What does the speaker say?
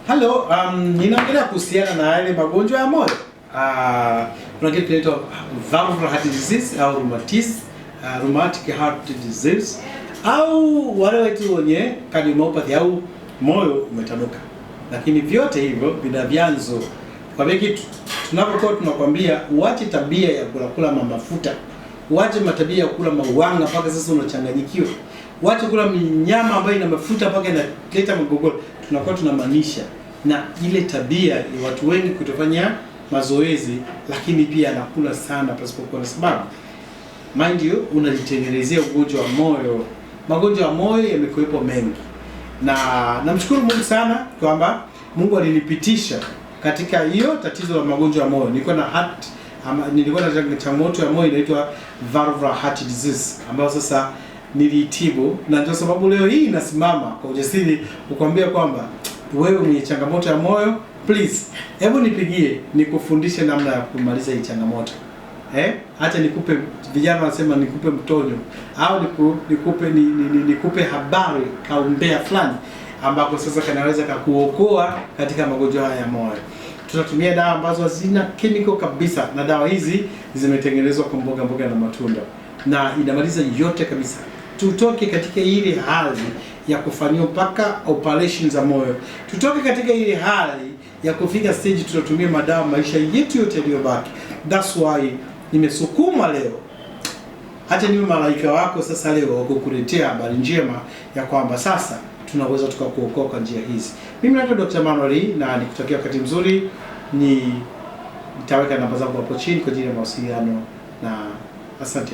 Hello, ninaongelea kuhusiana na yale magonjwa ya moyo. Kuna kitu kinaitwa valvular heart disease au rheumatic heart disease au wale wetu wenye cardiomyopathy au moyo umetanuka. Lakini vyote hivyo vina vyanzo. Kwa hivyo tunapokuwa tunakwambia uache tabia ya kula mafuta, uache matabia ya kula mauanga mpaka sasa unachanganyikiwa, uache kula minyama ambayo ina mafuta mpaka inaleta magogoro, tunakuwa tunamaanisha na ile tabia ya watu wengi kutofanya mazoezi, lakini pia anakula sana pasipokuwa na sababu. Mind you, unajitengenezea ugonjwa wa moyo. Magonjwa ya moyo yamekuwepo mengi, na namshukuru Mungu sana kwamba Mungu alinipitisha katika hiyo tatizo la magonjwa ya moyo. Nilikuwa na changamoto ya moyo inaitwa valvular heart disease, ambayo sasa nilitibu, na ndio sababu leo hii nasimama kwa ujasiri kukwambia kwamba wewe mwenye changamoto ya moyo, please hebu nipigie nikufundishe namna ya kumaliza hii changamoto. Acha nikupe, vijana wanasema nikupe mtonyo au nikupe habari au mbea fulani ambako sasa kanaweza kukuokoa katika magonjwa haya ya moyo. Tunatumia dawa ambazo hazina chemical kabisa, na dawa hizi zimetengenezwa kwa mboga na matunda, na inamaliza yote kabisa. Tutoke katika ile hali ya kufanywa mpaka operation za moyo, tutoke katika ile hali ya kufika stage tunatumia madawa maisha yetu yote yaliyobaki. That's why nimesukuma leo, hata niwe malaika wako sasa leo kukuletea habari njema ya kwamba sasa tunaweza tukakuokoa kwa njia hizi. Mimi naitwa Dr. Manuel na nikutakia wakati mzuri. Nitaweka namba zangu hapo chini kwa ajili ya mawasiliano, na asante.